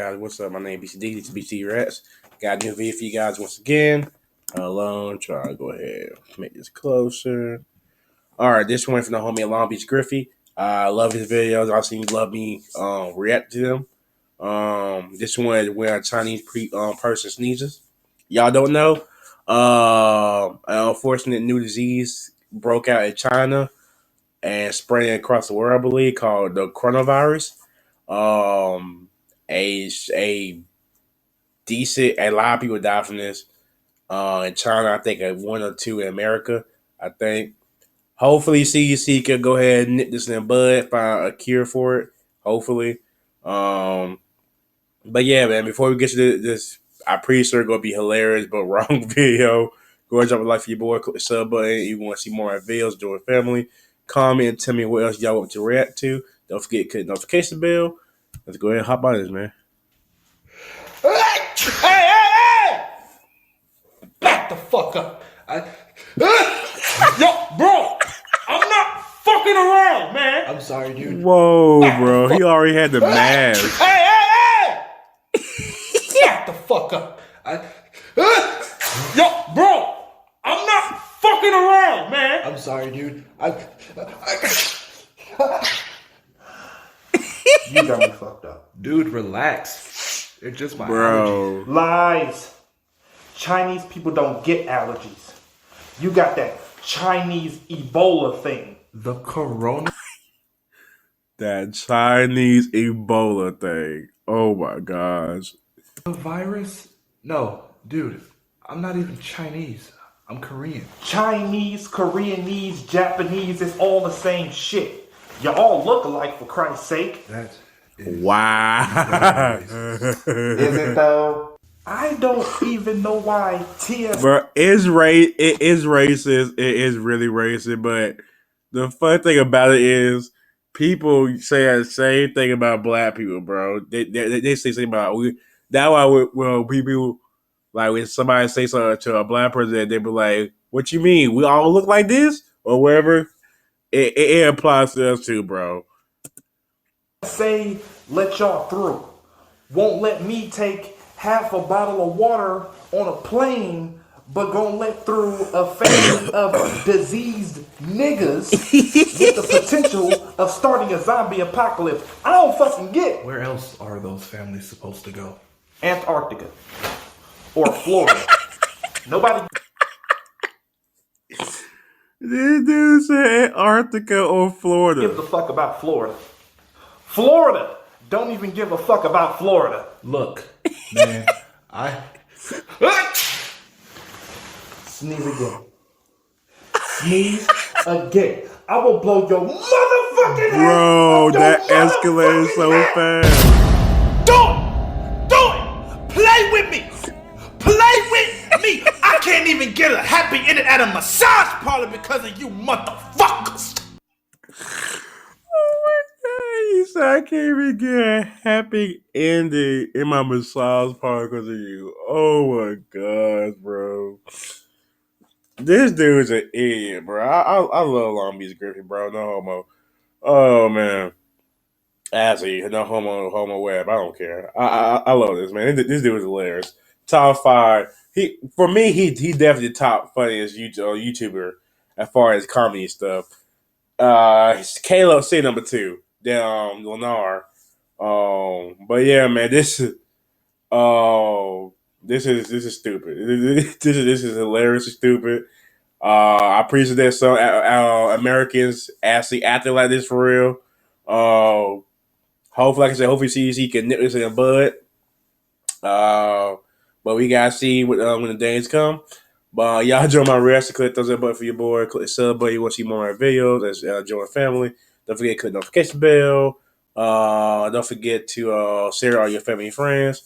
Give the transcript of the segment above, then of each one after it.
guys? What's up? My name is BCD. This is BCD Got a new video for you guys once again. Try to go ahead and make this closer. All right, this one from the homie LongBeachGriffy. I love his videos. I seen you love me react to them. This one is where a Chinese person sneezes. Y'all don't know. An unfortunate new disease broke out in China and spreading across the world, I believe, called the coronavirus. A lot of people died from this. In China, I think one or two in America. I think. Hopefully, CDC could go ahead and nip this in the bud, find a cure for it. Hopefully, but yeah, man. Before we get to this, I'm pretty sure it's gonna be hilarious, but wrong video. Go ahead and drop a like for your boy. Click the sub button. If you want to see more videos, do a family. Comment and tell me what else y'all want to react to. Don't forget to click the notification bell. Let's go ahead and hop on this, man. Hey! Back the fuck up. Yo, bro, I'm not fucking around, man. I'm sorry, dude. Whoa, bro. He already had the mask. Hey! Back the fuck up. Yo, bro, I'm not fucking around, man. I'm sorry, dude. You got me fucked up. Dude, relax. It's just my allergies. Lies. Chinese people don't get allergies. You got that Chinese Ebola thing. The corona? That Chinese Ebola thing. Oh my gosh. The virus? No, dude. I'm not even Chinese. I'm Korean. Chinese, Koreanese, Japanese, it's all the same shit. You all look alike, for Christ's sake. That is wow. Is it though? I don't even know why TS. Bro, it is racist. It is really racist. But the fun thing about it is people say the same thing about black people, bro. They say something about that's why when people like when somebody say something to a black person, they be like, "What you mean? We all look like this?" or whatever. It applies to us too, bro. Say let y'all through. Won't let me take half a bottle of water on a plane, but gonna let through a family of diseased niggas with the potential of starting a zombie apocalypse. I don't fucking get it. Where else are those families supposed to go? Antarctica. Or Florida. Nobody. This dude said Antarctica or Florida. Gives a fuck about Florida. Florida don't even give a fuck about Florida. Look, man, Sneeze again. Sneeze again. I will blow your motherfucking head. Bro, that escalated so fast. Do it! Play with me! Play with me! I can't even get a happy ending at a massage parlor because of you motherfuckers! Oh my god, he said I can't even get a happy ending in my massage parlor because of you. Oh my gosh, bro. This dude's an idiot, bro. I love LongBeachGriffy, bro. No homo. Oh man. Actually, no homo web. I don't care. I love this, man. This dude is hilarious. Top 5. He definitely the top funniest YouTuber as far as comedy stuff. Caleb C number 2. Then Lenar. But yeah, man, this is stupid. This is hilarious and stupid. I appreciate that some Americans actually acting like this for real. Hopefully, like I said, hopefully CDC can nip this in the bud. But we gotta see when the days come. But y'all join my reaction, click thumbs up button for your boy, click the sub button. You want to see more of my videos? That's join family. Don't forget to click the notification bell. Don't forget to share all your family and friends.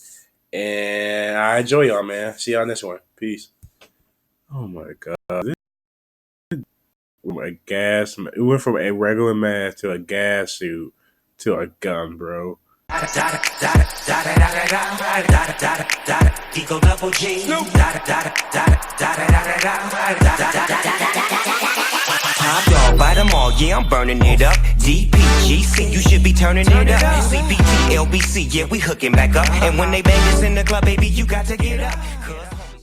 And I enjoy y'all, man. See y'all next one. Peace. Oh my god. It went from a regular mask to a gas suit to a gun, bro. Eagle double G. Top dog, bite them all. yeah, I'm burning it up. DPGC, you should be turning it up. CPT, LBC, yeah, we hooking back up. And when they bang us in the club, baby, you got to get up.